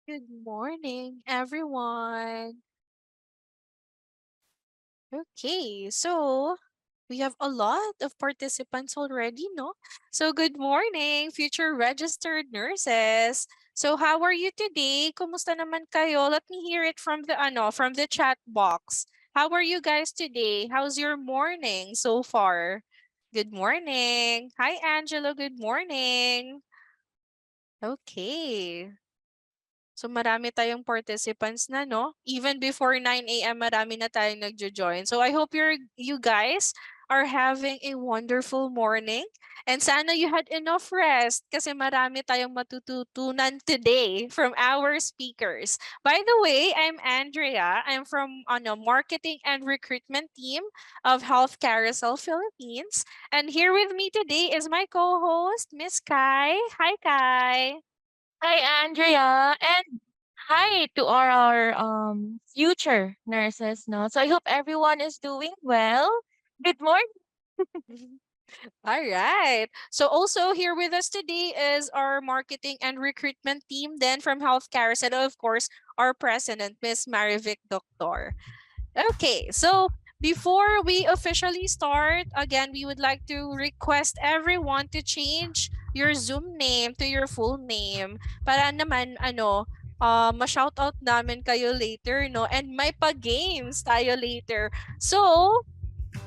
Good morning, everyone. Okay, so we have a lot of participants already, no? So good morning, future registered nurses. So how are you today? Kumusta naman kayo? Let me hear it from the chat box. How are you guys today? How's your morning so far? Good morning. Hi Angelo, good morning. Okay. So marami tayong participants na, no? Even before 9 a.m., marami na tayong nagjo-join. So I hope you guys are having a wonderful morning. And sana you had enough rest kasi marami tayong matututunan today from our speakers. By the way, I'm Andrea. I'm from marketing and recruitment team of Health Carousel Philippines. And here with me today is my co-host, Miss Kai. Hi, Kai. Hi, Andrea, and hi to all our future nurses. No, so I hope everyone is doing well. Good morning. All right. So also here with us today is our marketing and recruitment team then from Health Carousel, of course, our president, Miss Marivic Doctor. Okay, so before we officially start, again, we would like to request everyone to change your Zoom name to your full name para naman ma-shoutout namin kayo later, no? And may pa-games tayo later. So,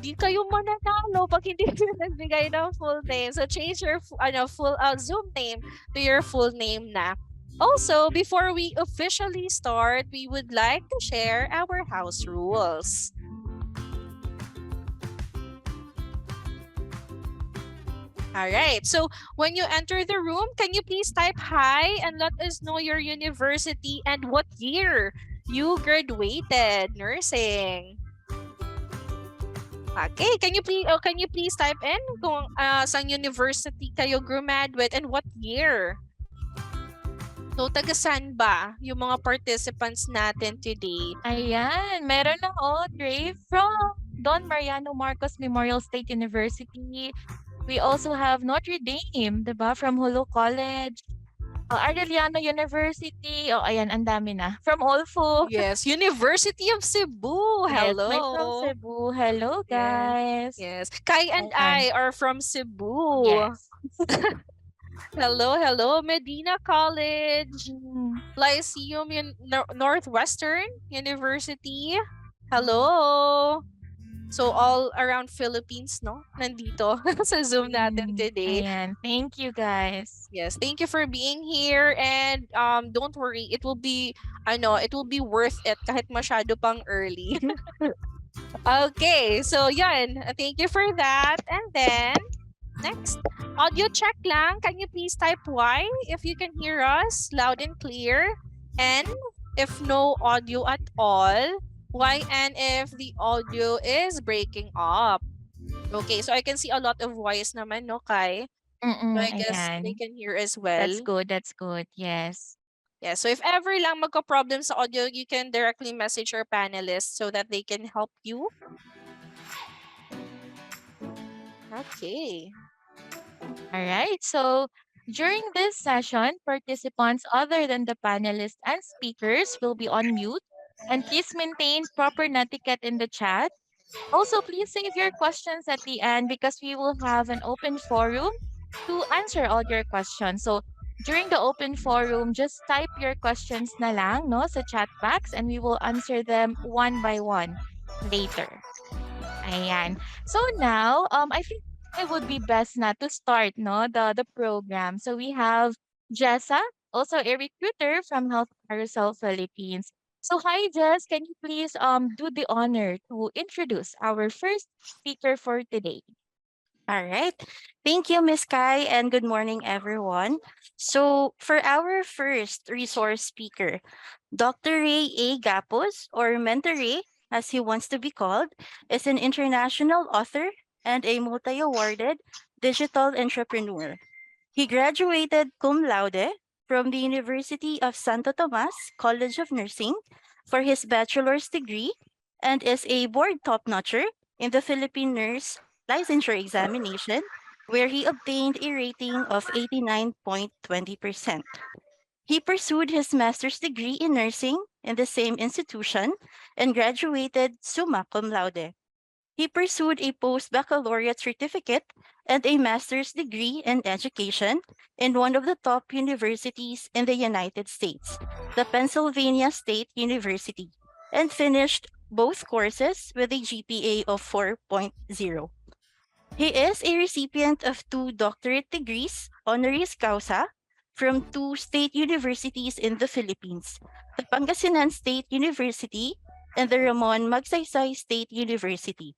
di kayo mananalo pag hindi kayo nagbigay ng full name. So change your full Zoom name to your full name na. Also, before we officially start, we would like to share our house rules. All right. So when you enter the room, can you please type hi and let us know your university and what year you graduated nursing? Okay, can you please type in kung saan university kayo graduate and what year? So taga saan ba yung mga participants natin today? Ayan, meron ng Audrey from Don Mariano Marcos Memorial State University. We also have Notre Dame, diba? From Hulu College. Arellano University. Oh, ayan, ang dami na. From Olfo. Yes, University of Cebu. Yes, may from Hello. Cebu. Hello, Yeah. guys. Yes. Kai and Ayan. I are from Cebu. Yes. Hello, hello. Medina College. Mm. Lyceum Northwestern University. Hello. So all around Philippines, no? Nandito sa Zoom natin today. Ayan. Thank you, guys. Yes, thank you for being here and don't worry, it will be worth it kahit masyado pang early. Okay, so yan. Thank you for that. And then next, audio check lang. Can you please type Y if you can hear us loud and clear? And if no audio at all, Y and if the audio is breaking up. Okay, so I can see a lot of Ys naman, no, Kai? So I guess they Ayan. can hear as That's well. good. That's good. Yes. Yeah, so if ever lang magka-problem sa audio, you can directly message your panelists so that they can help you. Okay. All right. So during this session, participants other than the panelists and speakers will be on mute. And please maintain proper netiquette in the chat. Also, please save your questions at the end because we will have an open forum to answer all your questions. So during the open forum, just type your questions na lang no, sa chat box and we will answer them one by one later. Ayan. So now, I think it would be best na to start no the program. So we have Jessa, also a recruiter from Health Carousel Philippines. So hi Jess, can you please do the honor to introduce our first speaker for today? All right. Thank you, Miss Kai, and good morning, everyone. So, for our first resource speaker, Dr. Ray A. Gapuz, or Mentor Ray, as he wants to be called, is an international author and a multi awarded digital entrepreneur. He graduated cum laude from the University of Santo Tomas College of Nursing for his bachelor's degree and is a board top notcher in the Philippine Nurse Licensure Examination, where he obtained a rating of 89.20%. He pursued his master's degree in nursing in the same institution and graduated summa cum laude. He pursued a post-baccalaureate certificate and a master's degree in education in one of the top universities in the United States, the Pennsylvania State University, and finished both courses with a GPA of 4.0. He is a recipient of two doctorate degrees, honoris causa, from two state universities in the Philippines, the Pangasinan State University and the Ramon Magsaysay State University.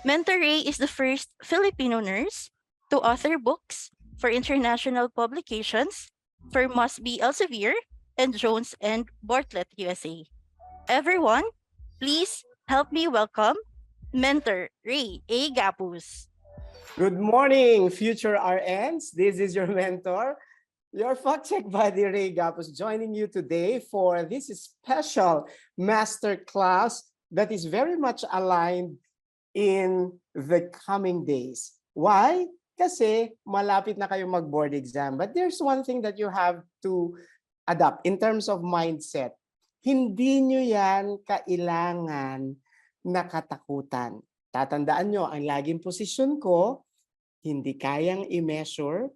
Mentor Ray is the first Filipino nurse to author books for international publications for Must Be Elsevier and Jones and Bartlett USA. Everyone, please help me welcome Mentor Ray A. Gapuz. Good morning, future RNs. This is your mentor, your fact check buddy Ray Gapuz, joining you today for this special masterclass that is very much aligned in the coming days. Why? Kasi malapit na kayo mag-board exam. But there's one thing that you have to adapt in terms of mindset. Hindi nyo yan kailangan nakatakutan. Tatandaan nyo, ang laging posisyon ko, hindi kayang i-measure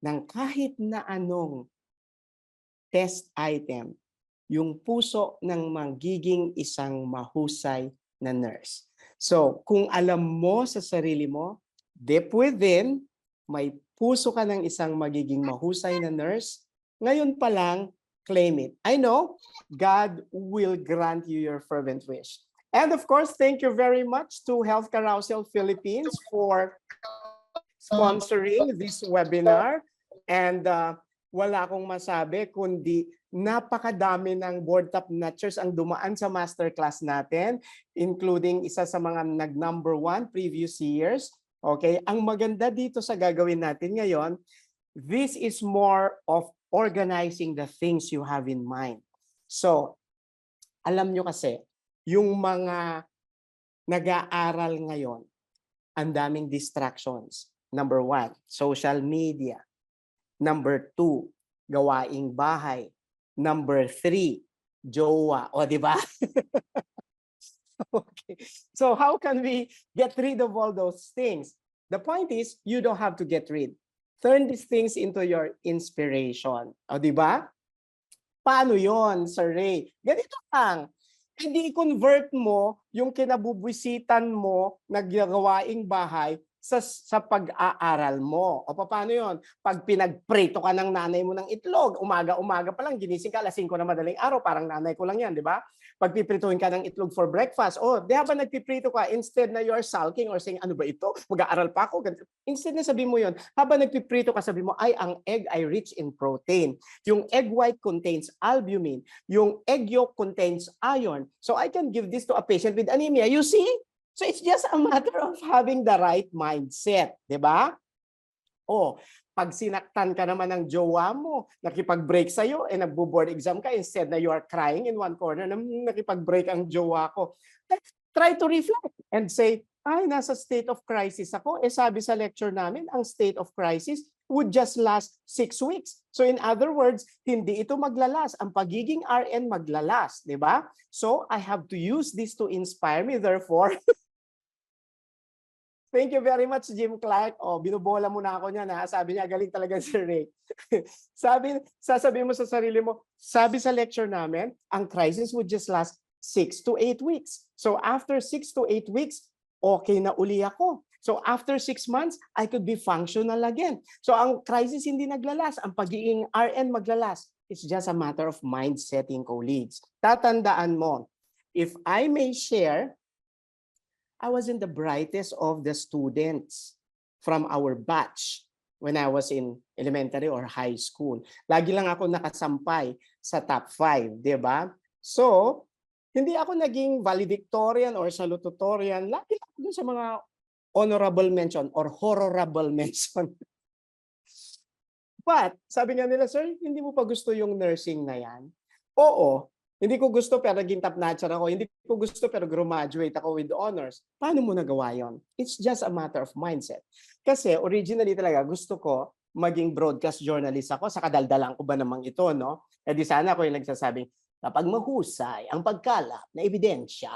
ng kahit na anong test item yung puso ng magiging isang mahusay na nurse. So, kung alam mo sa sarili mo, deep within, may puso ka ng isang magiging mahusay na nurse, ngayon pa lang, claim it. I know God will grant you your fervent wish. And of course, thank you very much to Health Carousel Philippines for sponsoring this webinar. And wala akong masabi kundi napakadami ng board top notchers ang dumaan sa masterclass natin, including isa sa mga nag-number 1 previous years. Okay, ang maganda dito sa gagawin natin ngayon, this is more of organizing the things you have in mind. So, alam nyo kasi, yung mga nag-aaral ngayon, ang daming distractions. Number 1, social media. Number 2, gawaing bahay. Number 3, jowa. O, di ba? Okay. So how can we get rid of all those things? The point is, you don't have to get rid. Turn these things into your inspiration. O, di ba? Paano yon, Sir Ray? Ganito lang. Hindi i-convert mo yung kinabubwisitan mo na gawaing bahay sa pag-aaral mo. O paano yon? Pag pinagprito ka ng nanay mo ng itlog, umaga-umaga pa lang, ginising ka, alas 5 na madaling araw, parang nanay ko lang yan, di ba? Pag piprituhin ka ng itlog for breakfast, di ba nagpiprito ka, instead na you're sulking or saying, ano ba ito? Mag-aaral pa ako. Instead na sabi mo yon, habang nagpiprito ka, sabi mo, ang egg ay rich in protein. Yung egg white contains albumin. Yung egg yolk contains iron. So I can give this to a patient with anemia. You see? So it's just a matter of having the right mindset, di ba? Pag sinaktan ka naman ng jowa mo, nakipag-break sa'yo, nagbo-board exam ka, instead na you are crying in one corner, nakipag-break ang jowa ko. Try to reflect and say, nasa state of crisis ako. Sabi sa lecture namin, ang state of crisis would just last 6 weeks. So in other words, hindi ito maglalas. Ang pagiging RN maglalas, di ba? So I have to use this to inspire me. Therefore, thank you very much, Jim Clark. Binubola mo na ako niyan, ha? Sabi niya, galing talaga si Ray. Sasabihin mo sa sarili mo, sabi sa lecture namin, ang crisis would just last 6 to 8 weeks. So after 6 to 8 weeks, okay na uli ako. So after 6 months, I could be functional again. So ang crisis hindi naglalas, ang pagiging RN maglalas. It's just a matter of mind setting, colleagues. Tatandaan mo, if I may share, I wasn't the brightest of the students from our batch when I was in elementary or high school. Lagi lang ako nakasampay sa top 5, di ba? So, hindi ako naging valedictorian or salutatorian. Lagi lang ako dun sa mga honorable mention or horrible mention. But, sabi nga nila, sir, hindi mo pa gusto yung nursing na yan? Oo. Hindi ko gusto pero naging top notcher ako. Hindi ko gusto pero graduate ako with honors. Paano mo nagawa yon? It's just a matter of mindset. Kasi originally talaga gusto ko maging broadcast journalist ako, sa kadaldalan ko ba namang ito, no? Eh di sana ako yung nagsasabing, kapag mahusay ang pagkalap na ebidensya.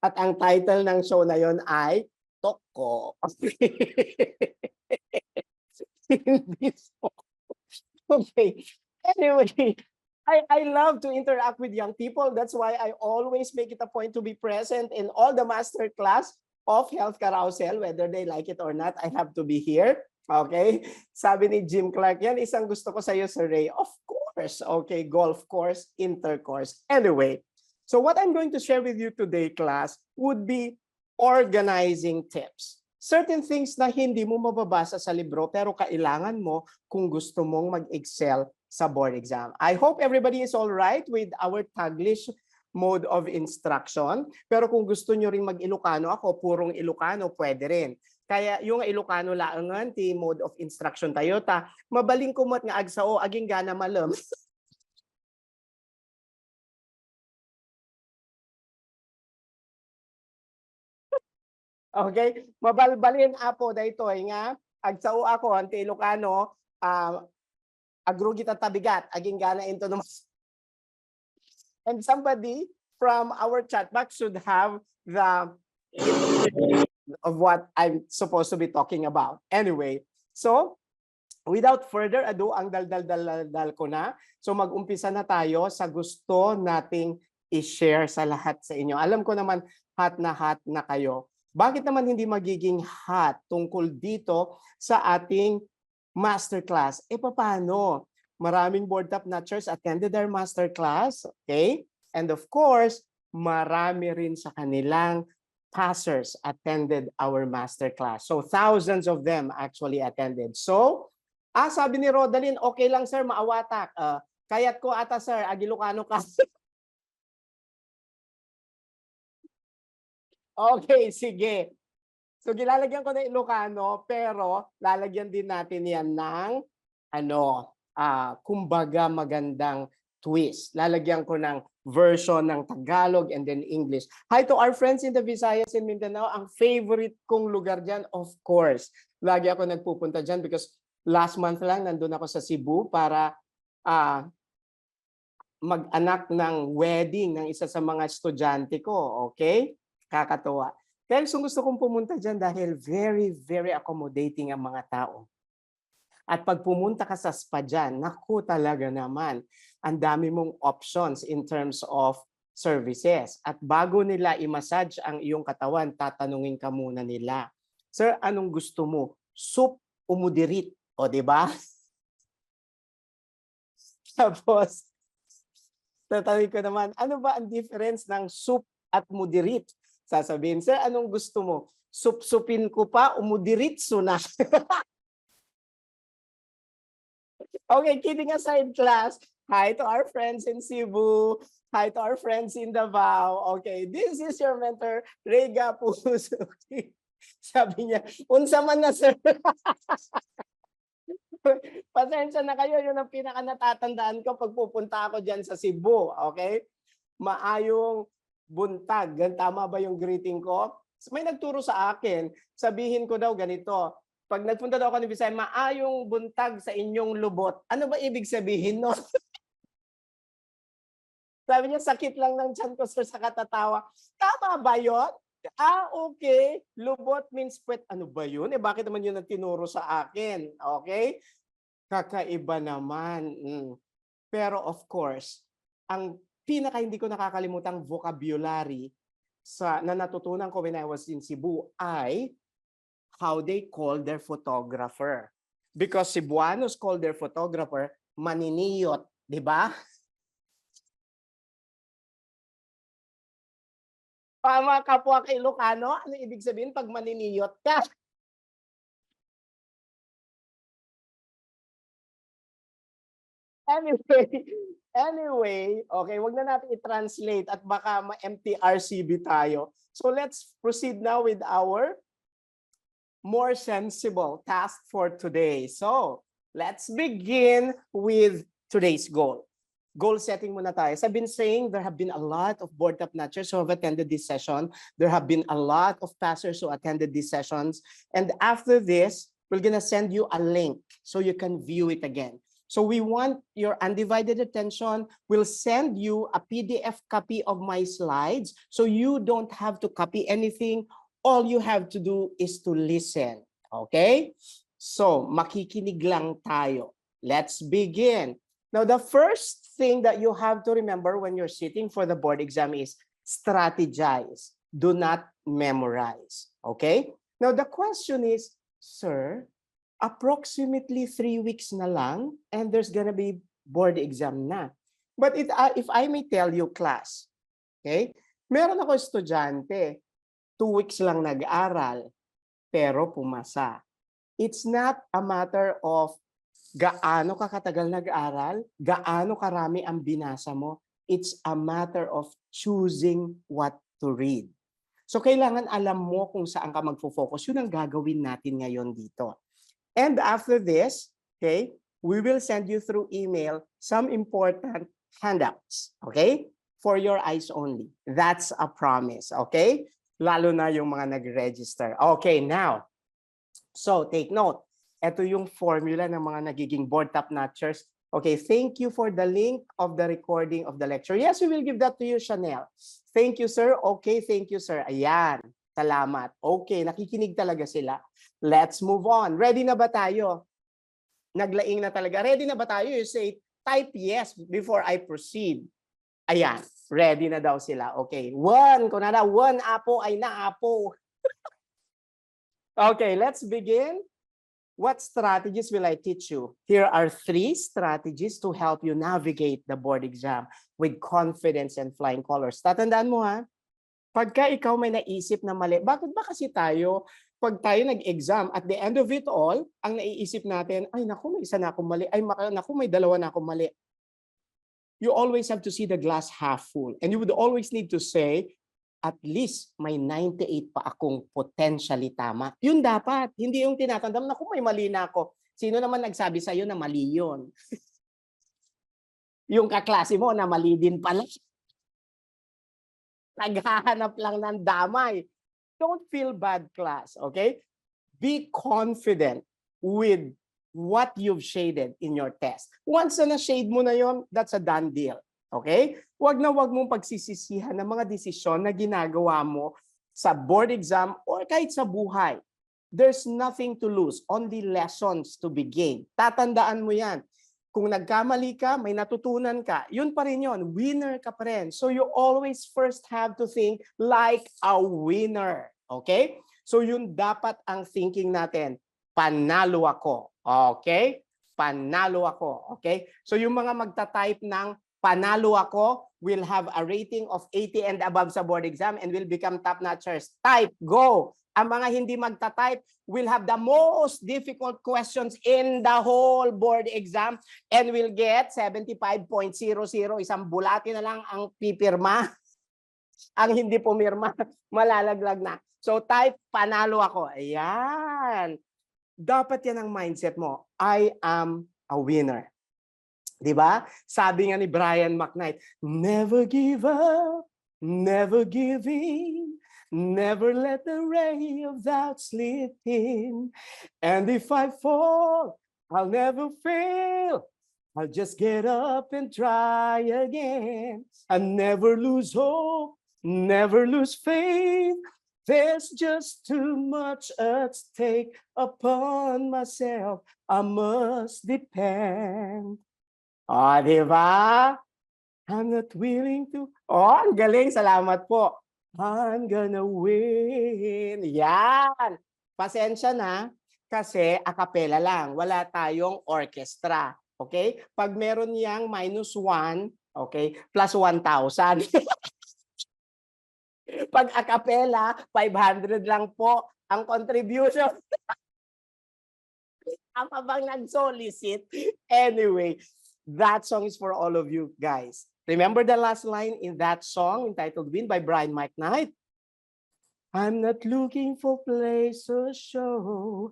At ang title ng show na yon ay Toko. Hindi so. Okay. Anyway, I love to interact with young people. That's why I always make it a point to be present in all the masterclass of Health Carousel, whether they like it or not. I have to be here. Okay? Sabi ni Jim Clark, yan isang gusto ko sa iyo, Sir Ray. Of course. Okay, golf course, intercourse. Anyway, so what I'm going to share with you today, class, would be organizing tips. Certain things na hindi mo mababasa sa libro pero kailangan mo kung gusto mong mag-excel sa board exam. I hope everybody is all right with our Taglish mode of instruction. Pero kung gusto nyo rin mag-Ilocano, ako purong Ilocano, pwede rin. Kaya yung Ilocano laangan, ti mode of instruction tayo, ta mabaling kumot nga agsao, aging gana malam. Okay? Mabalbalin apo dayto nga agsao ako anti Ilocano agrugi tabigat aging gana into and somebody from our chat box should have the of what I'm supposed to be talking about. Anyway, so without further ado, ang dal ko na. So mag-umpisa na tayo sa gusto nating i-share sa lahat sa inyo. Alam ko naman hot na kayo. Bakit naman hindi magiging hot tungkol dito sa ating masterclass? Paano? Maraming board top notchers attended our masterclass, okay? And of course, marami rin sa kanilang passers attended our masterclass. So thousands of them actually attended. So, sabi ni Rodalyn, okay lang sir, maawatak. Kayat ko ata sir, Agilocano ka. Okay, sige. So gilalagyan ko na Ilocano pero lalagyan din natin yan ng kumbaga magandang twist. Lalagyan ko ng version ng Tagalog and then English. Hi to our friends in the Visayas and Mindanao. Ang favorite kong lugar dyan, of course. Lagi ako nagpupunta dyan because last month lang nandun ako sa Cebu para mag-anak ng wedding ng isa sa mga estudyante ko. Okay? Kakatuwa. Kaya gusto kong pumunta dyan dahil very, very accommodating ang mga tao. At pag pumunta ka sa spa dyan, naku talaga naman, ang dami mong options in terms of services. At bago nila i-massage ang iyong katawan, tatanungin ka muna nila, sir, anong gusto mo? Soup o mudirit? O, di ba? Tapos, tatanungin ko naman, ano ba ang difference ng soup at mudirit? Sasabihin, sir, anong gusto mo? Sup-supin ko pa o mudiritso na? Okay, kidding aside, class. Hi to our friends in Cebu. Hi to our friends in Davao. Okay, this is your mentor, Ray Gapuz. Okay. Sabi niya, unsa man na, sir. Pasensya na kayo, yun ang pinaka-natatandaan ko pag pupunta ako dyan sa Cebu. Okay? Maayong buntag. Tama ba yung greeting ko? May nagturo sa akin, sabihin ko daw ganito, pag nagpunta daw ako ni Bisaya, maayong buntag sa inyong lubot. Ano ba ibig sabihin, no? Sabi niya, sakit lang ng tiyan ko, sir, sa katatawa. Tama ba yun? Okay. Lubot means puwet. Ano ba yun? Bakit naman yun ang tinuro sa akin? Okay? Kakaiba naman. Pero of course, ang pinaka hindi ko nakakalimutang vocabulary na natutunan ko when I was in Cebu ay how they call their photographer. Because Cebuanos call their photographer maniniyot, di ba? Mga kapwa kay Ilocano, ano ibig sabihin pag maniniyot ka? Anyway, okay, wag na natin i-translate at baka ma-MTRCB tayo. So let's proceed now with our more sensible task for today. So let's begin with today's goal. goal setting muna tayo. As I've been saying, there have been a lot of board top notchers who have attended this session. There have been a lot of passers who attended these sessions. And after this, we're gonna send you a link so you can view it again. So we want your undivided attention. We'll send you a PDF copy of my slides so you don't have to copy anything. All you have to do is to listen. Okay? So, makikinig lang tayo. Let's begin. Now, the first thing that you have to remember when you're sitting for the board exam is strategize. Do not memorize. Okay? Now, the question is, sir, approximately 3 weeks na lang and there's gonna be board exam na. But if I may tell you, class, okay? Meron ako estudyante, 2 weeks lang nag-aral, pero pumasa. It's not a matter of gaano ka katagal nag-aral, gaano karami ang binasa mo. It's a matter of choosing what to read. So kailangan alam mo kung saan ka magfo-focus. Yun ang gagawin natin ngayon dito. And after this, okay, we will send you through email some important handouts, okay, for your eyes only. That's a promise, okay? Lalo na yung mga nag-register. Okay, now, so take note. Ito yung formula ng mga nagiging board top notchers. Okay, thank you for the link of the recording of the lecture. Yes, we will give that to you, Chanel. Thank you, sir. Okay, thank you, sir. Ayan, salamat. Okay, nakikinig talaga sila. Let's move on. Ready na ba tayo? Naglaing na talaga. Ready na ba tayo? You say, type yes before I proceed. Ayan, ready na daw sila. Okay, one. Kung na one apo ay naapo. Okay, let's begin. What strategies will I teach you? Here are 3 strategies to help you navigate the board exam with confidence and flying colors. Tatandaan mo ha, pagka ikaw may naisip na mali, bakit ba kasi tayo, pag tayo nag-exam, at the end of it all, ang naiisip natin, ay naku, may isa na akong mali, ay naku, may dalawa na akong mali. You always have to see the glass half full. And you would always need to say, at least may 98 pa akong potentially tama. Yun dapat. Hindi yung tinatandam na kung may mali na ako. Sino naman nagsabi sa'yo na mali yun? Yung kaklase mo na mali din pala. Naghahanap lang ng damay. Don't feel bad, class. Okay? Be confident with what you've shaded in your test. Once na na-shade mo na yon, that's a done deal. Okay? Huwag mong pagsisisihan ng mga desisyon na ginagawa mo sa board exam or kahit sa buhay. There's nothing to lose, only lessons to be gained. Tatandaan mo yan. Kung nagkamali ka, may natutunan ka. Yun pa rin yun. Winner ka pa rin. So you always first have to think like a winner. Okay? So yun dapat ang thinking natin. Panalo ako. Okay? Panalo ako. Okay? So yung mga magta-type ng panalo ako will have a rating of 80 and above sa board exam and will become top-notchers. Type, go! Ang mga hindi magta-type will have the most difficult questions in the whole board exam and will get 75.00. Isang bulati na lang ang pipirma. Ang hindi pumirma, malalaglag na. So type, panalo ako. Ayan. Dapat yan ang mindset mo. I am a winner. Diba? Sabi nga ni Brian McKnight, never give up, never give in, never let the ray of doubt slip in. And if I fall, I'll never fail. I'll just get up and try again. I never lose hope, never lose faith. There's just too much at stake upon myself. I must depend. Oh, di ba? I'm not willing to... Oh, ang galing. Salamat po. I'm gonna win. Yan. Pasensya na kasi a cappella lang. Wala tayong orchestra. Okay? Pag meron yang -1, okay, plus 1,000. Pag a cappella, 500 lang po ang contribution. Ako bang nag-solicit? Anyway, that song is for all of you guys. Remember the last line in that song entitled Win by Brian McKnight? I'm not looking for place or show.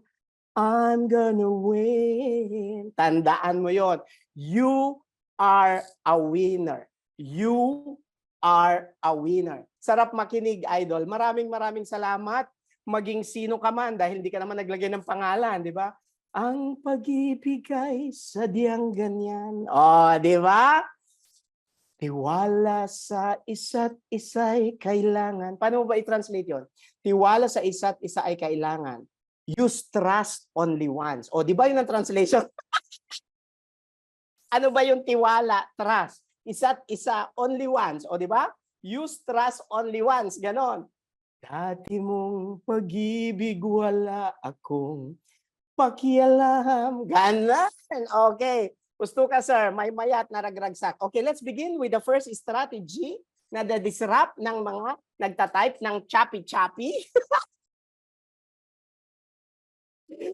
I'm gonna win. Tandaan mo yon. You are a winner. You are a winner. Sarap makinig, idol. Maraming salamat. Maging sino ka man dahil hindi ka naman naglagay ng pangalan, di ba? Ang pag-ibig ay sadyang ganyan. Oh, di ba? Tiwala sa isa't isa'y kailangan. Paano mo ba i-translate yon? Tiwala sa isa't isa ay kailangan. Use trust only once. O, di ba yun ang translation? Ano ba yung tiwala? Trust. Isa't isa, only once. O, di ba? Use trust only once. Ganon. Dati mong pag-ibig wala akong pakialam. Ganon. Okay. Gusto ka, sir. May mayat na ragragsak. Okay, let's begin with the first strategy na disrupt ng mga nagtatype ng choppy-choppy.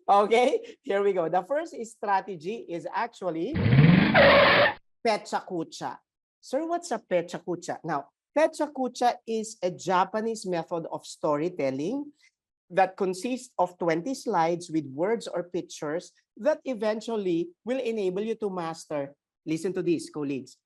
Okay, here we go. The first strategy is actually pecha-kucha. Sir, what's a pecha-kucha? Now, pecha-kucha is a Japanese method of storytelling that consists of 20 slides with words or pictures that eventually will enable you to master, listen to this, colleagues,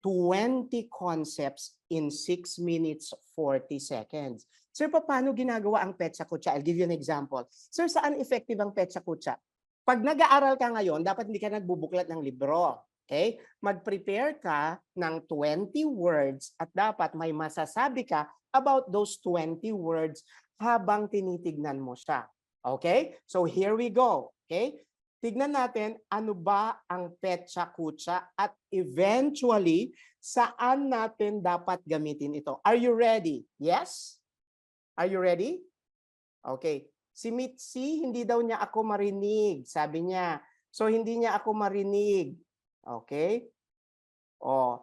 20 concepts in 6 minutes 40 seconds. Sir, paano ginagawa ang pecha-kucha? I'll give you an example. Sir, saan effective ang pecha-kucha? Pag nag-aaral ka ngayon, dapat hindi ka nagbubuklat ng libro. Okay? Mag-prepare ka ng 20 words at dapat may masasabi ka about those 20 words habang tinitignan mo siya. Okay? So here we go. Okay? Tignan natin ano ba ang pecha-kucha at eventually saan natin dapat gamitin ito. Are you ready? Yes? Are you ready? Okay. Si Mitzi, hindi daw niya ako marinig. Sabi niya. So hindi niya ako marinig. Okay? Oh,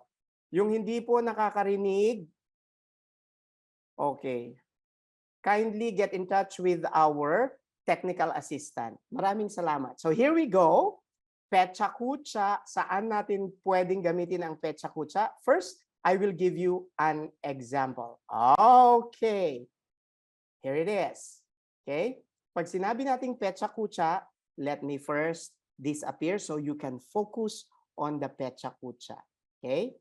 yung hindi po nakakarinig. Okay. Kindly get in touch with our technical assistant. Maraming salamat. So here we go. Pecha-kucha. Saan natin pwedeng gamitin ang pecha-kucha? First, I will give you an example. Okay. Here it is. Okay? Pag sinabi nating pecha-kucha, let me first disappear so you can focus on the pecha-kucha. Okay?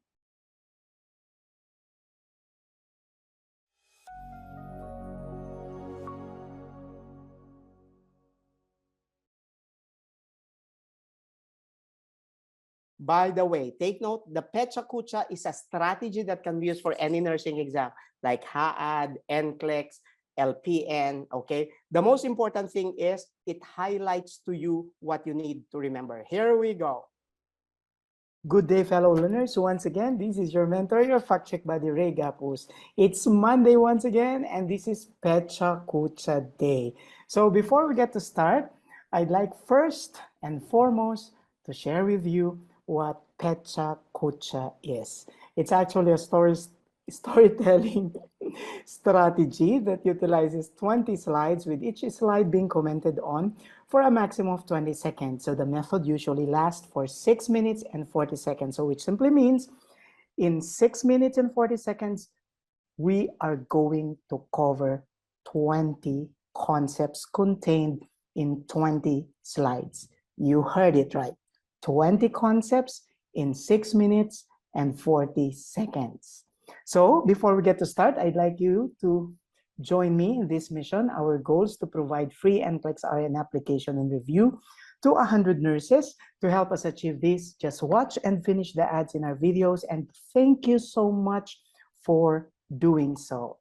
By the way, take note, the pecha-kucha is a strategy that can be used for any nursing exam, like HAAD, NCLEX, LPN, okay? The most important thing is it highlights to you what you need to remember. Here we go. Good day, fellow learners. Once again, this is your mentor, your fact check buddy, Ray Gapuz. It's Monday once again, and this is pecha-kucha day. So before we get to start, I'd like first and foremost to share with you what pecha-kucha is. It's actually a storytelling strategy that utilizes 20 slides, with each slide being commented on for a maximum of 20 seconds. So the method usually lasts for 6 minutes and 40 seconds. So which simply means in 6 minutes and 40 seconds, we are going to cover 20 concepts contained in 20 slides. You heard it right. 20 concepts in 6 minutes and 40 seconds. So before we get to start, I'd like you to join me in this mission. Our goal is to provide free NCLEX RN application and review to 100 nurses. To help us achieve this, just watch and finish the ads in our videos, and thank you so much for doing so.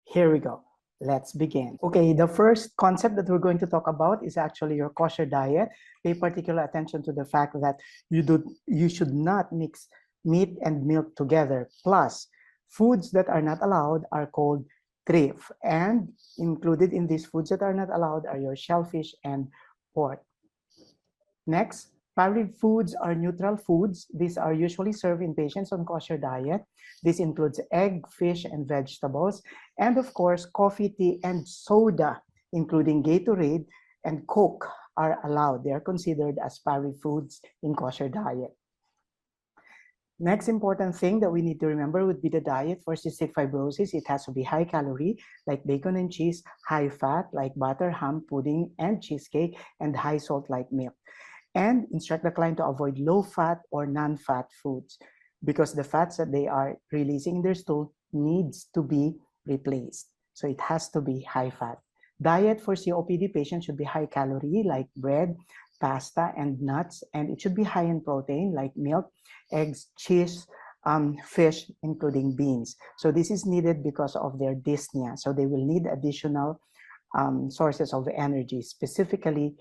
Here we go. Let's begin. Okay, the first concept that we're going to talk about is actually your kosher diet. Pay particular attention to the fact that you should not mix meat and milk together. Plus, foods that are not allowed are called treif, and included in these foods that are not allowed are your shellfish and pork. Next, pareve foods are neutral foods. These are usually served in patients on kosher diet. This includes egg, fish, and vegetables. And of course, coffee, tea, and soda, including Gatorade and Coke, are allowed. They are considered as pareve foods in kosher diet. Next important thing that we need to remember would be the diet for cystic fibrosis. It has to be high calorie, like bacon and cheese, high fat, like butter, ham, pudding, and cheesecake, and high salt, like milk. And instruct the client to avoid low-fat or non-fat foods because the fats that they are releasing in their stool needs to be replaced. So it has to be high fat. Diet for COPD patients should be high calorie like bread, pasta, and nuts. And it should be high in protein like milk, eggs, cheese, fish, including beans. So this is needed because of their dyspnea. So they will need additional sources of energy, specifically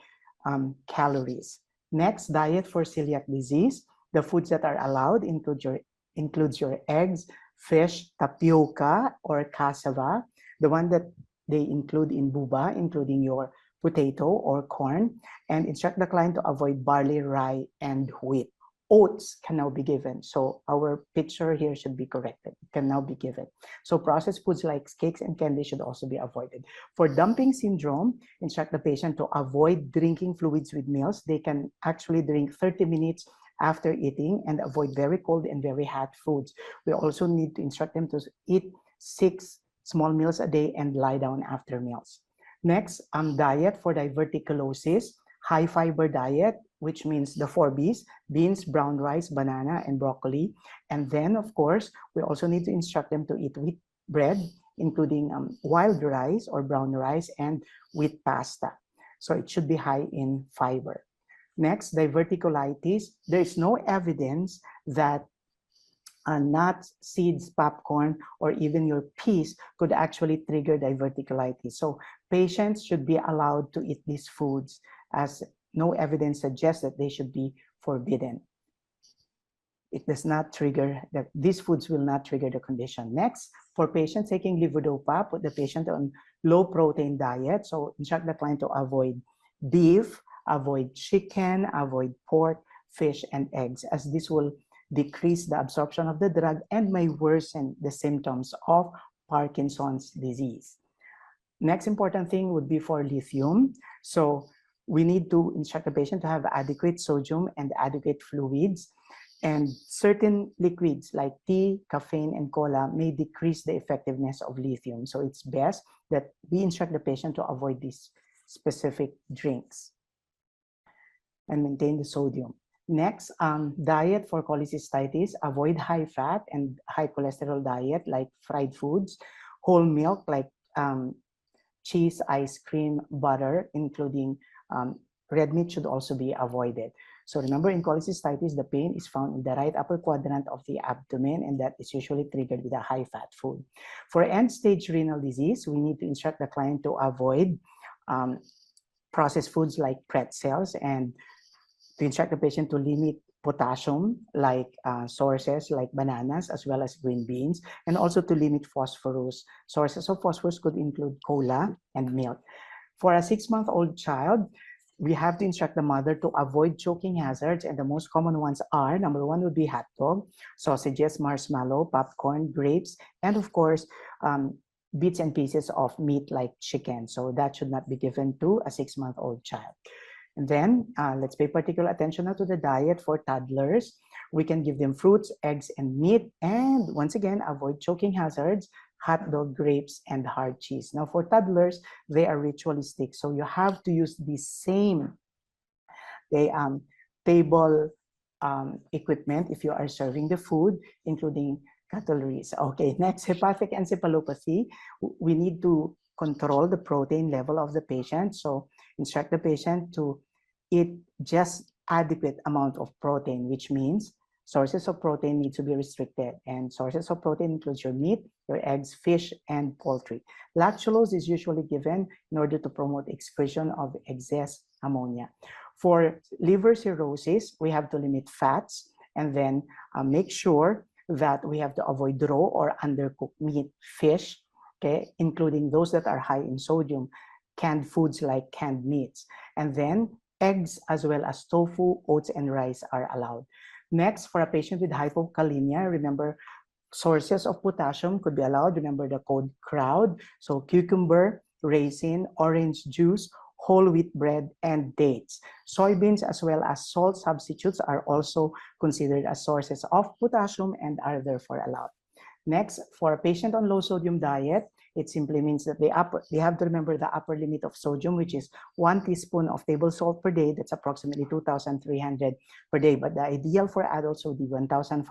calories. Next, diet for celiac disease. The foods that are allowed includes your eggs, fish, tapioca, or cassava. The one that they include in buba, including your potato or corn, and instruct the client to avoid barley, rye, and wheat. Oats can now be given. So our picture here should be corrected. It can now be given. So processed foods like cakes and candy should also be avoided. For dumping syndrome, instruct the patient to avoid drinking fluids with meals. They can actually drink 30 minutes after eating and avoid very cold and very hot foods. We also need to instruct them to eat 6 small meals a day and lie down after meals. Next, diet for diverticulosis, high fiber diet, which means the 4 Bs, beans, brown rice, banana, and broccoli. And then, of course, we also need to instruct them to eat wheat bread, including wild rice or brown rice and wheat pasta. So it should be high in fiber. Next, diverticulitis. There is no evidence that nuts, seeds, popcorn, or even your peas could actually trigger diverticulitis. So patients should be allowed to eat these foods as no evidence suggests that they should be forbidden. It does not trigger, that these foods will not trigger the condition. Next, for patients taking levodopa, put the patient on low protein diet. So instruct the client to avoid beef, avoid chicken, avoid pork, fish, and eggs, as this will decrease the absorption of the drug and may worsen the symptoms of Parkinson's disease. Next important thing would be for lithium. So we need to instruct the patient to have adequate sodium and adequate fluids. And certain liquids like tea, caffeine, and cola may decrease the effectiveness of lithium. So it's best that we instruct the patient to avoid these specific drinks and maintain the sodium. Next, diet for cholecystitis, avoid high fat and high cholesterol diet like fried foods, whole milk like cheese, ice cream, butter, including red meat should also be avoided. So remember, in cholecystitis, the pain is found in the right upper quadrant of the abdomen, and that is usually triggered with a high-fat food. For end-stage renal disease, we need to instruct the client to avoid processed foods like pretzels and to instruct the patient to limit potassium like sources like bananas as well as green beans, and also to limit phosphorus. Sources of phosphorus could include cola and milk. For a 6-month-old child, we have to instruct the mother to avoid choking hazards, and the most common ones are, number 1 would be hot dog, sausages, marshmallow, popcorn, grapes, and of course, bits and pieces of meat like chicken. So that should not be given to a 6-month-old child. And then let's pay particular attention now to the diet for toddlers. We can give them fruits, eggs, and meat, and once again, avoid choking hazards, hot dog, grapes, and hard cheese. Now for toddlers, they are ritualistic. So you have to use the same table equipment if you are serving the food, including cutleries. Okay, next, hepatic encephalopathy. We need to control the protein level of the patient. So instruct the patient to eat just adequate amount of protein, which means sources of protein need to be restricted, and sources of protein includes your meat, your eggs, fish, and poultry. Lactulose is usually given in order to promote excretion of excess ammonia. For liver cirrhosis, we have to limit fats, and then make sure that we have to avoid raw or undercooked meat, fish, okay, including those that are high in sodium, canned foods like canned meats, and then eggs as well as tofu, oats, and rice are allowed. Next, for a patient with hypokalemia, remember sources of potassium could be allowed. Remember the code CROWD. So cucumber, raisin, orange juice, whole wheat bread, and dates. Soybeans as well as salt substitutes are also considered as sources of potassium and are therefore allowed. Next, for a patient on low sodium diet, It simply means that they have to remember the upper limit of sodium, which is 1 teaspoon of table salt per day. That's approximately 2,300 per day. But the ideal for adults would be 1,500.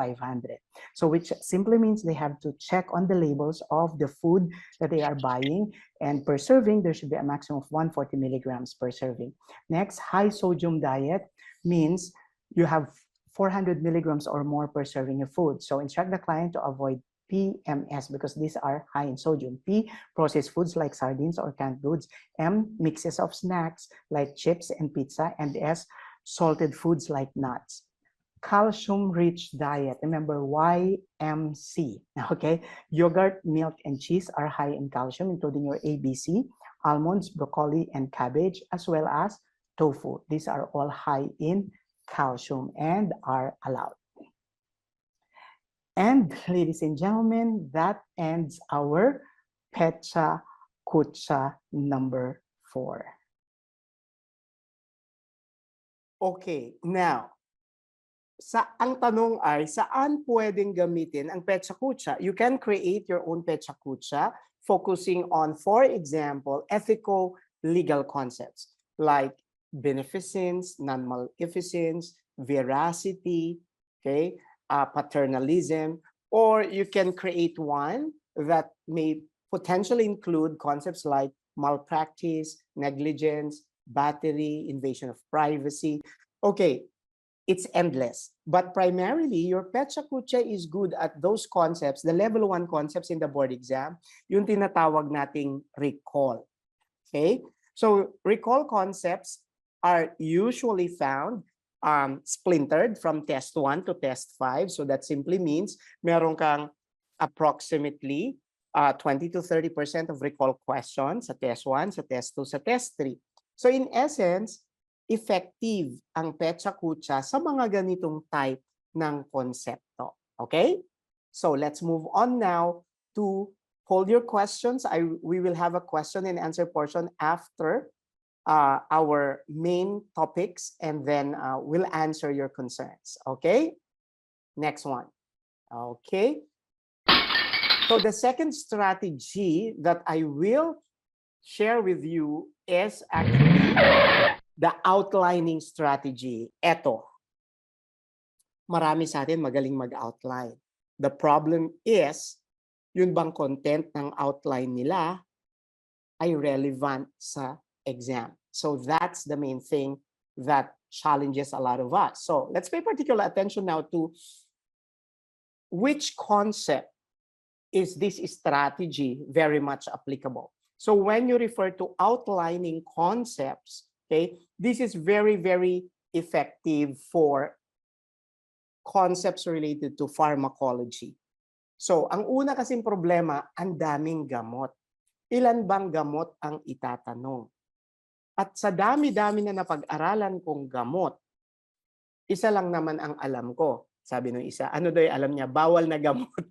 So which simply means they have to check on the labels of the food that they are buying. And per serving, there should be a maximum of 140 milligrams per serving. Next, high sodium diet means you have 400 milligrams or more per serving of food. So instruct the client to avoid PMS because these are high in sodium. P, processed foods like sardines or canned goods. M, mixes of snacks like chips and pizza. And S, salted foods like nuts. Calcium-rich diet. Remember, YMC. Okay, yogurt, milk, and cheese are high in calcium, including your ABC, almonds, broccoli, and cabbage, as well as tofu. These are all high in calcium and are allowed. And ladies and gentlemen, that ends our Pecha Kucha number 4. Okay, now, ang tanong ay, saan pwedeng gamitin ang Pecha Kucha? You can create your own Pecha Kucha focusing on, for example, ethical legal concepts like beneficence, non-maleficence, veracity, okay, paternalism, or you can create one that may potentially include concepts like malpractice, negligence, battery, invasion of privacy. Okay, it's endless. But primarily, your Pecha Kucha is good at those concepts, the level 1 concepts in the board exam, yung tinatawag nating recall. Okay? So recall concepts are usually found splintered from test 1 to test 5. So that simply means meron kang approximately 20 to 30% of recall questions sa test 1, sa test 2, sa test 3. So in essence, effective ang Pecha Kucha sa mga ganitong type ng konsepto. Okay? So let's move on now to hold your questions. We will have a question and answer portion after our main topics, and then we'll answer your concerns. Okay? Next one. Okay. So the second strategy that I will share with you is actually the outlining strategy. Eto, marami sa atin magaling mag-outline. The problem is, yun bang content ng outline nila ay relevant sa exam? So that's the main thing that challenges a lot of us. So let's pay particular attention now to which concept is this strategy very much applicable. So when you refer to outlining concepts, okay, this is very, very effective for concepts related to pharmacology. So ang una kasing problema, ang daming gamot. Ilan bang gamot ang itatanong? At sa dami-dami na napag-aralan kong gamot, isa lang naman ang alam ko. Sabi ng isa, ano daw yung alam niya? Bawal na gamot.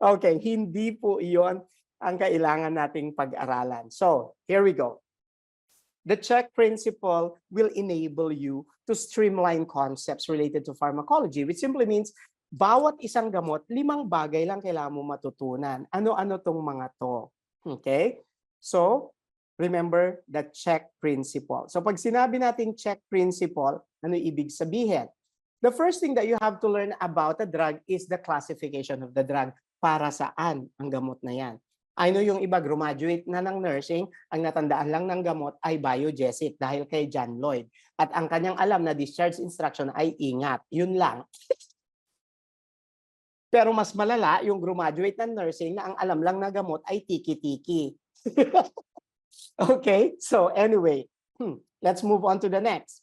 Okay, hindi po iyon ang kailangan nating pag-aralan. So, here we go. The check principle will enable you to streamline concepts related to pharmacology, which simply means bawat isang gamot, 5 bagay lang kailangan mo matutunan. Ano-ano tong mga to? Okay? So, remember the check principle. So, pag sinabi natin check principle, ano ibig sabihin? The first thing that you have to learn about a drug is the classification of the drug. Para saan ang gamot na yan? I know yung iba, graduate na ng nursing, ang natandaan lang ng gamot ay biogesic dahil kay John Lloyd. At ang kanyang alam na discharge instruction ay ingat. Yun lang. Pero mas malala, yung graduate ng nursing na ang alam lang na gamot ay tiki-tiki. Okay, so anyway, let's move on to the next.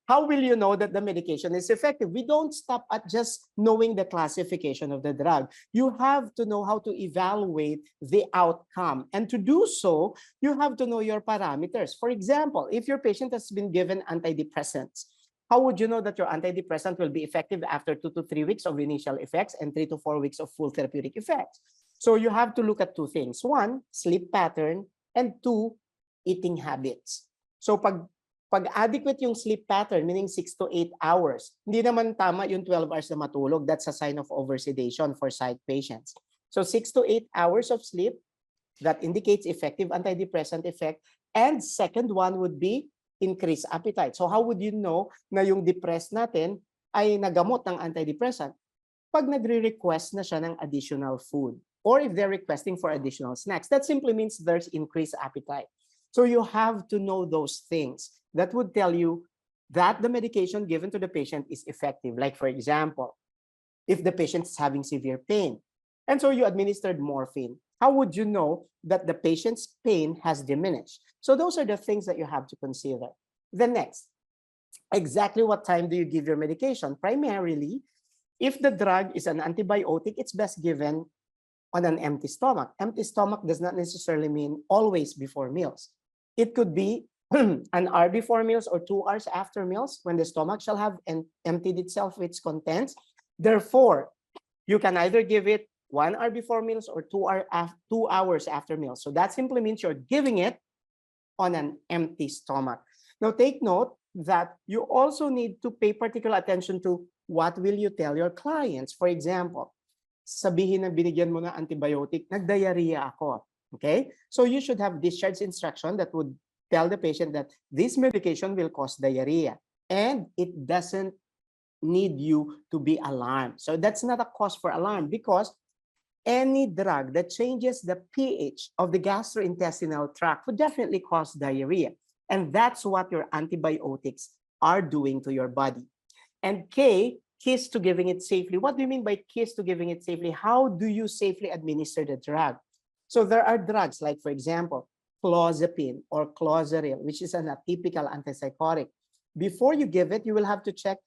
How will you know that the medication is effective? We don't stop at just knowing the classification of the drug. You have to know how to evaluate the outcome. And to do so, you have to know your parameters. For example, if your patient has been given antidepressants, how would you know that your antidepressant will be effective after 2 to 3 weeks of initial effects and 3 to 4 weeks of full therapeutic effects? So you have to look at 2 things. 1, sleep pattern, and 2, eating habits. So pag adequate yung sleep pattern, meaning 6 to 8 hours, hindi naman tama yung 12 hours na matulog. That's a sign of oversedation for psych patients. So 6 to 8 hours of sleep, that indicates effective antidepressant effect. And second one would be increased appetite. So how would you know na yung depressed natin ay nagamot ng antidepressant? Pag nagre-request na siya ng additional food or if they're requesting for additional snacks, that simply means there's increased appetite. So you have to know those things that would tell you that the medication given to the patient is effective. Like for example, if the patient is having severe pain, and so you administered morphine, how would you know that the patient's pain has diminished? So those are the things that you have to consider. The next, exactly what time do you give your medication? Primarily, if the drug is an antibiotic, it's best given on an empty stomach. Empty stomach does not necessarily mean always before meals. It could be an hour before meals or 2 hours after meals when the stomach shall have emptied itself of its contents. Therefore, you can either give it 1 hour before meals or 2 hours after meals. So that simply means you're giving it on an empty stomach. Now take note that you also need to pay particular attention to what will you tell your clients. For example, sabihin na binigyan mo na antibiotic, nagdiarrhea ako. Okay? So you should have discharge instruction that would tell the patient that this medication will cause diarrhea and it doesn't need you to be alarmed. So that's not a cause for alarm because any drug that changes the pH of the gastrointestinal tract would definitely cause diarrhea. And that's what your antibiotics are doing to your body. And K, keys to giving it safely. What do you mean by keys to giving it safely? How do you safely administer the drug? So there are drugs like, for example, clozapine or clozaril, which is an atypical antipsychotic. Before you give it, you will have to check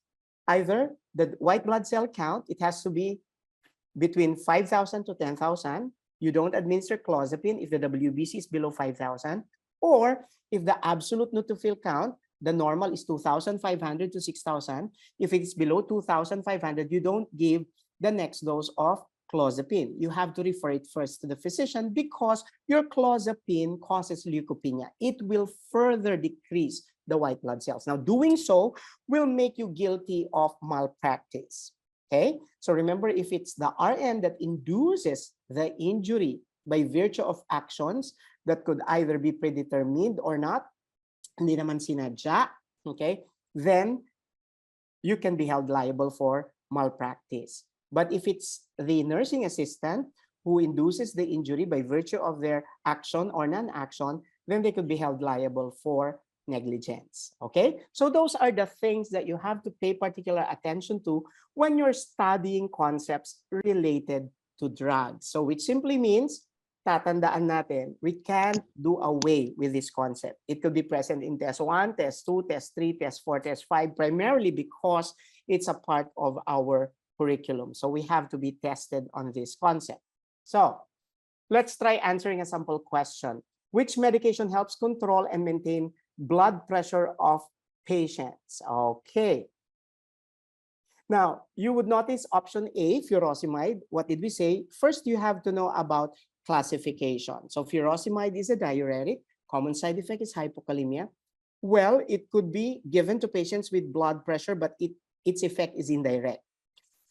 either the white blood cell count. It has to be between 5,000 to 10,000. You don't administer clozapine if the WBC is below 5,000. Or if the absolute neutrophil count, the normal is 2,500 to 6,000. If it's below 2,500, you don't give the next dose of clozapine. You have to refer it first to the physician because your clozapine causes leukopenia. It will further decrease the white blood cells. Now, doing so will make you guilty of malpractice. Okay, so remember, if it's the RN that induces the injury by virtue of actions that could either be predetermined or not, hindi naman sinadya, okay, then you can be held liable for malpractice. But if it's the nursing assistant who induces the injury by virtue of their action or non-action, then they could be held liable for negligence. Okay, so those are the things that you have to pay particular attention to when you're studying concepts related to drugs. So which simply means, tatandaan natin, we can't do away with this concept. It could be present in test 1, test 2, test 3, test 4, test 5, primarily because it's a part of our curriculum. So we have to be tested on this concept. So let's try answering a sample question. Which medication helps control and maintain blood pressure of patients? Okay. Now, you would notice option A, furosemide. What did we say? First, you have to know about classification. So furosemide is a diuretic. Common side effect is hypokalemia. Well, it could be given to patients with blood pressure, but its effect is indirect.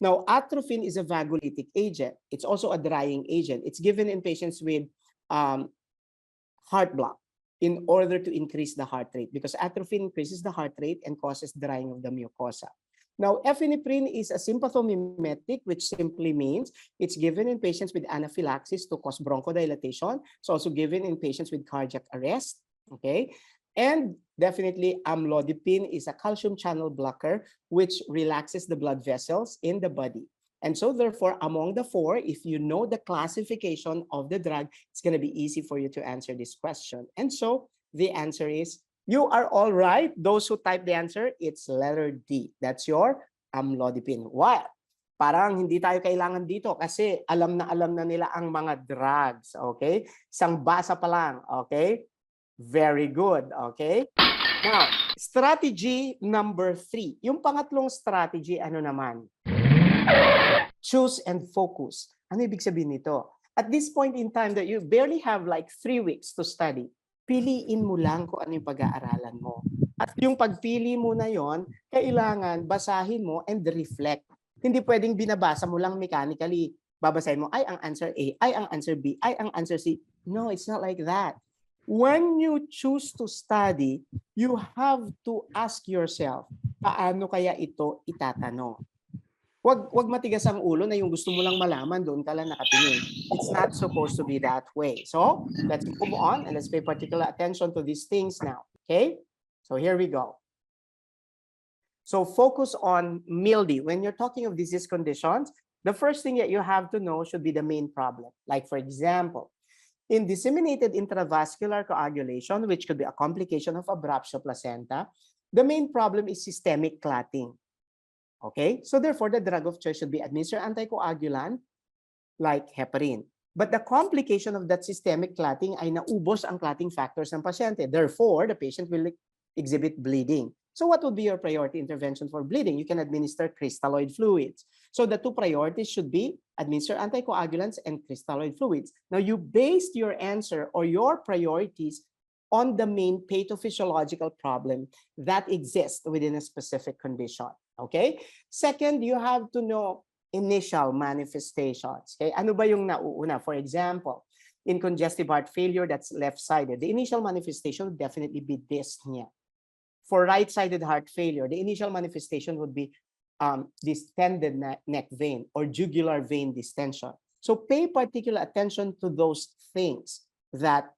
Now, atropine is a vagolytic agent. It's also a drying agent. It's given in patients with heart block in order to increase the heart rate because atropine increases the heart rate and causes drying of the mucosa. Now, epinephrine is a sympathomimetic, which simply means it's given in patients with anaphylaxis to cause bronchodilation. It's also given in patients with cardiac arrest, okay? And definitely amlodipine is a calcium channel blocker, which relaxes the blood vessels in the body. And so therefore, among the four, if you know the classification of the drug, it's going to be easy for you to answer this question. And so the answer is, you are all right. Those who type the answer, it's letter D. That's your amlodipine. Why? Parang hindi tayo kailangan dito kasi alam na nila ang mga drugs. Okay? Isang basa pa lang. Okay? Very good. Okay? Now, strategy number 3. Yung pangatlong strategy, ano naman? Choose and focus. Ano ibig sabihin nito? At this point in time that you barely have like 3 weeks to study, piliin mo lang kung ano yung pag-aaralan mo. At yung pagpili mo na yon, kailangan basahin mo and reflect. Hindi pwedeng binabasa mo lang mechanically. babasahin mo, ay ang answer A, ay ang answer B, ay ang answer C. No, it's not like that. When you choose to study, you have to ask yourself, paano kaya ito itatanong? Wag matigas ang ulo na yung gusto mo lang malaman, doon ka lang nakatingin. It's not supposed to be that way. So, let's move on and let's pay particular attention to these things now. Okay? So, here we go. So, focus on MILDI. When you're talking of disease conditions, the first thing that you have to know should be the main problem. Like, for example, in disseminated intravascular coagulation, which could be a complication of abruptio placenta, the main problem is systemic clotting. Okay, so therefore the drug of choice should be administered anticoagulant like heparin. But the complication of that systemic clotting ay naubos ang clotting factors ng pasyente. Therefore, the patient will exhibit bleeding. So what would be your priority intervention for bleeding? You can administer crystalloid fluids. So the two priorities should be administer anticoagulants and crystalloid fluids. Now you based your answer or your priorities on the main pathophysiological problem that exists within a specific condition. Okay? Second, you have to know initial manifestations. Okay? Ano ba yung nauuna? For example, in congestive heart failure that's left-sided, the initial manifestation would definitely be dyspnea. For right-sided heart failure, the initial manifestation would be distended neck vein or jugular vein distension. So pay particular attention to those things that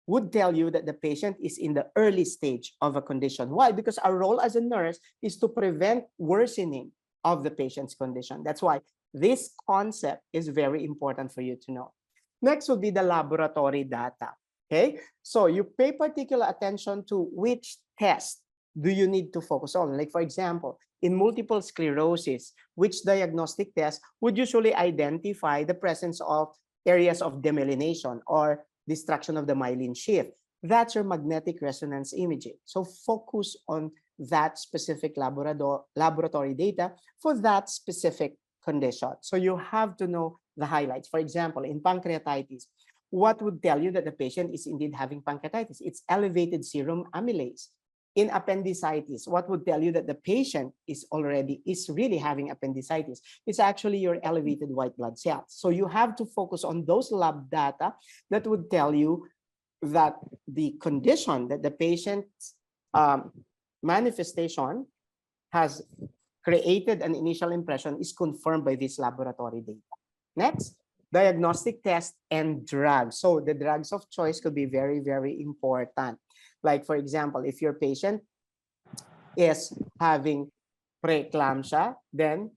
would tell you that the patient is in the early stage of a condition. Why? Because our role as a nurse is to prevent worsening of the patient's condition. That's why this concept is very important for you to know. Next would be the laboratory data. Okay, so you pay particular attention to which test do you need to focus on. Like for example, in multiple sclerosis, which diagnostic test would usually identify the presence of areas of demyelination or destruction of the myelin sheath? That's your magnetic resonance imaging. So focus on that specific laboratory data for that specific condition. So you have to know the highlights. For example, in pancreatitis, what would tell you that the patient is indeed having pancreatitis? It's elevated serum amylase. In appendicitis, what would tell you that the patient is really having appendicitis? It's actually your elevated white blood cells. So you have to focus on those lab data that would tell you that the condition that the patient's manifestation has created an initial impression is confirmed by this laboratory data. Next, diagnostic test and drugs. So the drugs of choice could be very, very important. Like for example, if your patient is having preeclampsia, then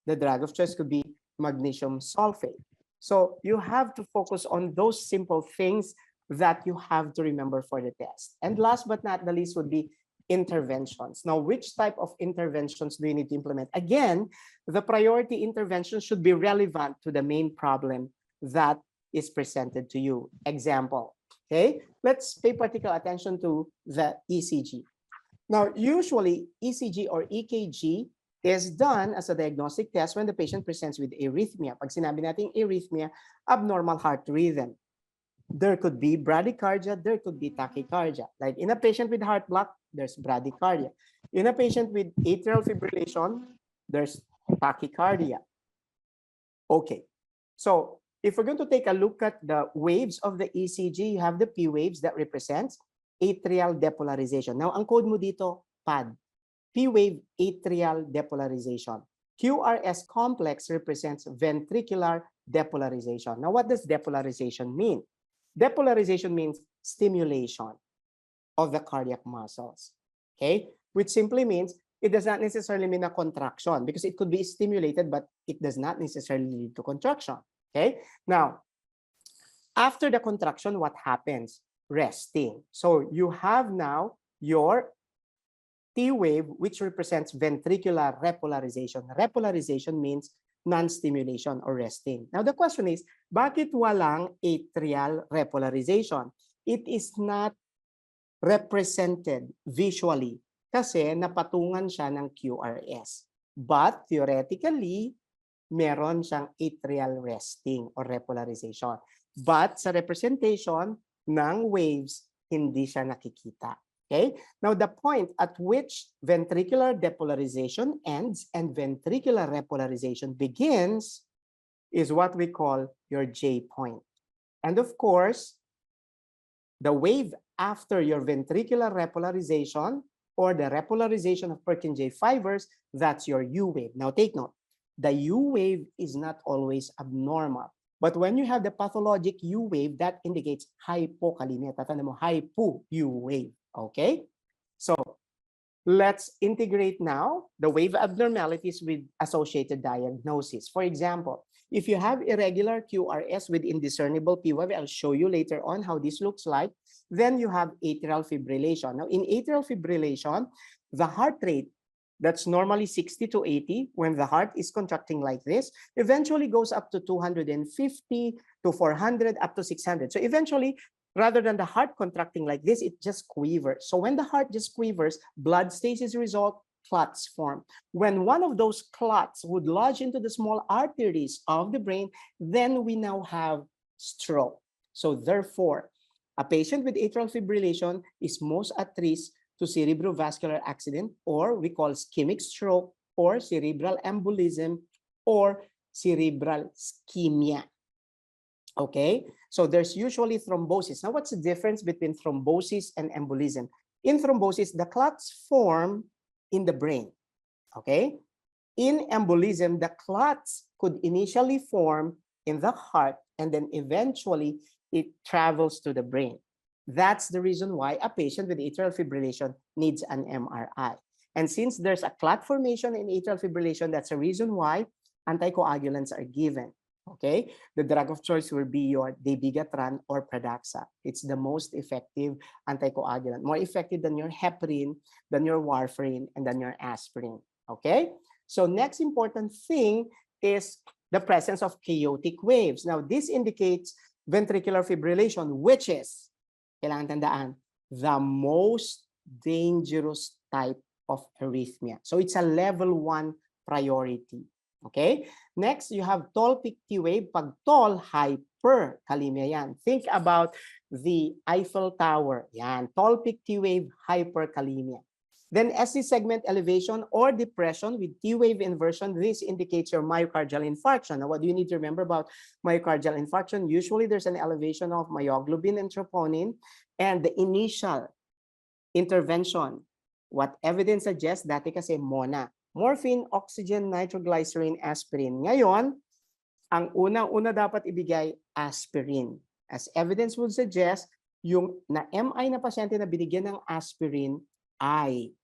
the drug of choice could be magnesium sulfate. So you have to focus on those simple things that you have to remember for the test. And last but not the least would be interventions. Now, which type of interventions do you need to implement? Again, the priority intervention should be relevant to the main problem that is presented to you. Example, okay? Let's pay particular attention to the ECG. Now, usually ECG or EKG is done as a diagnostic test when the patient presents with arrhythmia. Pag sinabi natin arrhythmia, abnormal heart rhythm. There could be bradycardia, there could be tachycardia. Like in a patient with heart block, there's bradycardia. In a patient with atrial fibrillation, there's tachycardia. Okay, so if we're going to take a look at the waves of the ECG, you have the P waves that represents atrial depolarization. Now, ang code mo dito, PAD. P wave atrial depolarization. QRS complex represents ventricular depolarization. Now, what does depolarization mean? Depolarization means stimulation of the cardiac muscles, okay? Which simply means it does not necessarily mean a contraction because it could be stimulated, but it does not necessarily lead to contraction, okay? Now, after the contraction, what happens? Resting. So you have now your T wave, which represents ventricular repolarization. Repolarization means non-stimulation or resting. Now, the question is, bakit walang atrial repolarization? It is not represented visually kasi napatungan siya ng QRS. But theoretically, meron siyang atrial resting or repolarization. But sa representation ng waves, hindi siya nakikita. Okay? Now, the point at which ventricular depolarization ends and ventricular repolarization begins is what we call your J point. And of course, the wave after your ventricular repolarization or the repolarization of Purkinje fibers, that's your U wave. Now take note, the U wave is not always abnormal. But when you have the pathologic U wave, that indicates hypokalemia. Tatanda mo, hypo U wave. Okay? So let's integrate now the wave abnormalities with associated diagnosis. For example, if you have irregular QRS with indiscernible P wave, I'll show you later on how this looks like, then you have atrial fibrillation. Now, in atrial fibrillation, the heart rate that's normally 60 to 80 when the heart is contracting like this, eventually goes up to 250 to 400, up to 600. So eventually, rather than the heart contracting like this, it just quivers. So when the heart just quivers, blood stasis result, clots form. When one of those clots would lodge into the small arteries of the brain, then we now have stroke. So therefore, a patient with atrial fibrillation is most at risk to cerebrovascular accident, or we call ischemic stroke, or cerebral embolism, or cerebral ischemia. Okay, so there's usually thrombosis. Now, what's the difference between thrombosis and embolism? In thrombosis, the clots form in the brain. Okay, in embolism, the clots could initially form in the heart and then eventually it travels to the brain. That's the reason why a patient with atrial fibrillation needs an MRI. And since there's a clot formation in atrial fibrillation, that's a reason why anticoagulants are given. Okay, the drug of choice will be your dabigatran or Pradaxa. It's the most effective anticoagulant, more effective than your heparin, than your warfarin, and than your aspirin. Okay, so next important thing is the presence of chaotic waves. Now, this indicates ventricular fibrillation, which is, kailangan tandaan, the most dangerous type of arrhythmia. So it's a level 1 priority. Okay? Next, you have tall peak T wave. Pag tall, hyperkalemia yan. Think about the Eiffel Tower. Yan, tall peak T wave, hyperkalemia. Then SC segment elevation or depression with T wave inversion. This indicates your myocardial infarction. Now, what do you need to remember about myocardial infarction? Usually, there's an elevation of myoglobin and troponin, and the initial intervention. What evidence suggests, dati kasi MONA. Morphine, oxygen, nitroglycerin, aspirin. Ngayon, ang unang-una dapat ibigay, aspirin. As evidence would suggest, yung na-MI na pasyente na binigyan ng aspirin ay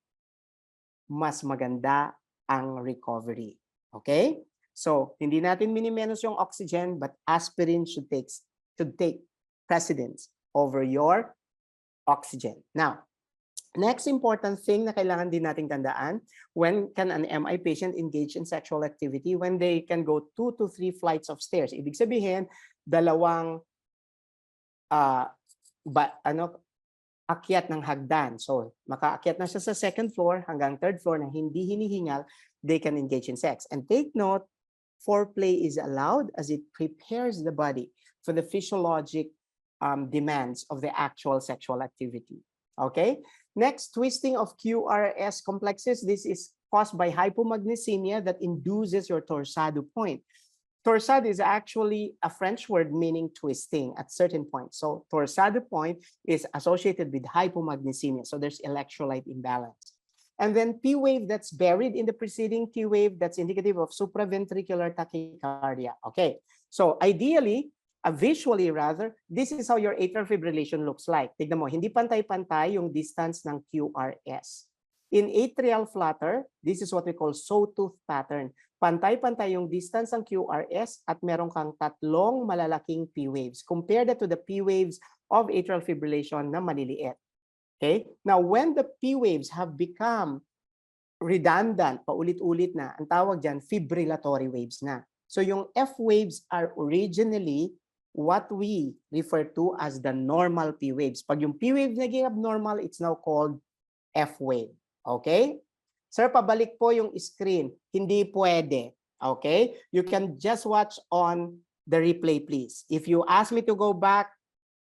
mas maganda ang recovery. Okay? So, hindi natin minimenos yung oxygen, but aspirin should take precedence over your oxygen. Now, next important thing na kailangan din nating tandaan, when can an MI patient engage in sexual activity? When they can go 2 to 3 flights of stairs. Ibig sabihin, dalawang akyat ng hagdan. So, makaakyat na siya sa second floor hanggang third floor na hindi hinihingal, they can engage in sex. And take note, foreplay is allowed as it prepares the body for the physiologic demands of the actual sexual activity. Okay? Next, twisting of QRS complexes. This is caused by hypomagnesemia that induces your torsado point. Torsado is actually a French word meaning twisting at certain points. So torsado point is associated with hypomagnesemia. So there's electrolyte imbalance. And then P wave that's buried in the preceding T wave, that's indicative of supraventricular tachycardia. Okay, so ideally, visually rather, this is how your atrial fibrillation looks like. Tignan mo, hindi pantay-pantay yung distance ng QRS. In atrial flutter, this is what we call sawtooth pattern. Pantay-pantay yung distance ng QRS at meron kang tatlong malalaking P waves. Compare that to the P waves of atrial fibrillation na maliliit. Okay? Now, when the P waves have become redundant, paulit-ulit na, ang tawag dyan, fibrillatory waves na. So yung F waves are originally what we refer to as the normal P waves. Pag yung P wave naging abnormal, it's now called F wave. Okay? Sir, pabalik po yung screen. Hindi pwede. Okay? You can just watch on the replay, please. If you ask me to go back,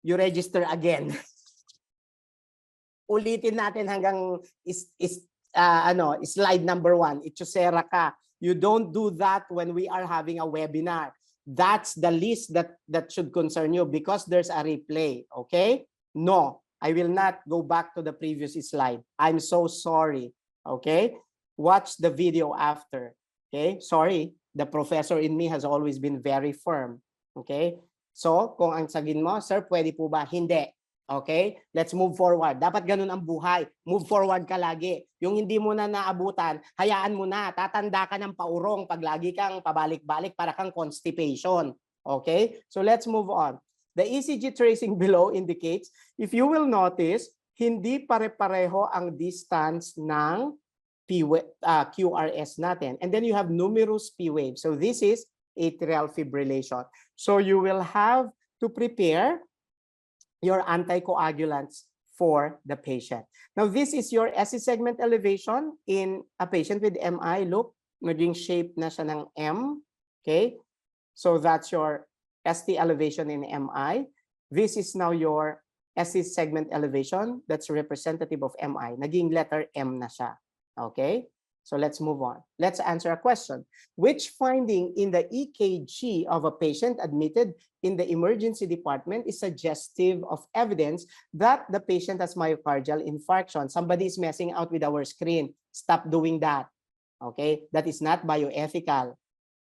you register again. Ulitin natin hanggang slide number 1. Ichusera ka. You don't do that when we are having a webinar. That's the least that should concern you because there's a replay, okay? No, I will not go back to the previous slide. I'm so sorry, okay? Watch the video after, okay? Sorry, the professor in me has always been very firm, okay? So, kung ang sagin mo, sir, pwede po ba? Hindi. Okay? Let's move forward. Dapat ganun ang buhay. Move forward ka lagi. Yung hindi mo na naabutan, hayaan mo na. Tatanda ka ng paurong pag lagi kang pabalik-balik para kang constipation. Okay? So let's move on. The ECG tracing below indicates, if you will notice, hindi pare-pareho ang distance ng QRS natin. And then you have numerous P waves. So this is atrial fibrillation. So you will have to prepare your anticoagulants for the patient. Now, this is your SC segment elevation in a patient with MI. Look, naging shape na siya ng M. Okay? So that's your ST elevation in MI. This is now your SC segment elevation. That's representative of MI. Naging letter M na siya. Okay? So let's move on. Let's answer a question. Which finding in the EKG of a patient admitted in the emergency department is suggestive of evidence that the patient has myocardial infarction? Somebody is messing out with our screen. Stop doing that. Okay? That is not bioethical.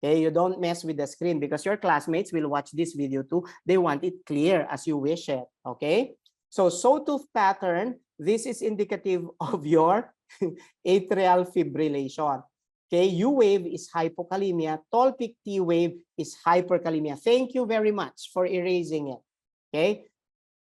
Okay? You don't mess with the screen because your classmates will watch this video too. They want it clear as you wish it. Okay? So sawtooth pattern, this is indicative of your atrial fibrillation. Okay, U wave is hypokalemia, tall peak T wave is hyperkalemia. Thank you very much for erasing it. Okay?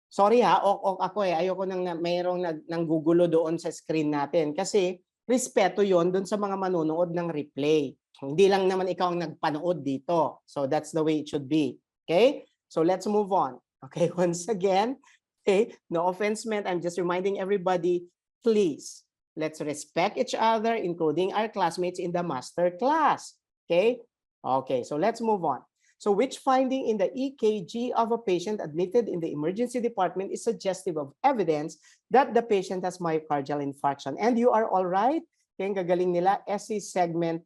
Sorry ha, ok ako eh. Ayoko nang mayroong nanggugulo doon sa screen natin kasi respeto yon doon sa mga manonood ng replay. Hindi lang naman ikaw ang nagpanood dito. So that's the way it should be. Okay? So let's move on. Okay, once again, okay, no offense meant. I'm just reminding everybody, please, let's respect each other, including our classmates in the master class. Okay? Okay, so let's move on. So which finding in the EKG of a patient admitted in the emergency department is suggestive of evidence that the patient has myocardial infarction? And you are all right? Okay, gagaling nila, SC segment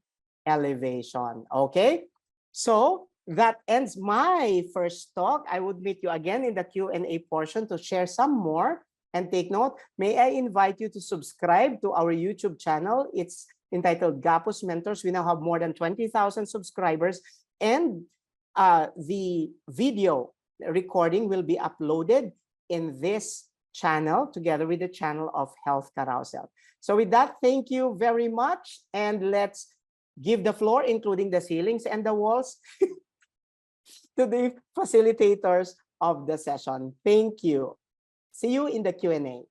elevation. Okay? So that ends my first talk. I would meet you again in the Q&A portion to share some more. And take note, may I invite you to subscribe to our YouTube channel. It's entitled Gapuz Mentors. We now have more than 20,000 subscribers. And the video recording will be uploaded in this channel together with the channel of Health Carousel. So with that, thank you very much. And let's give the floor, including the ceilings and the walls, to the facilitators of the session. Thank you. See you in the Q&A.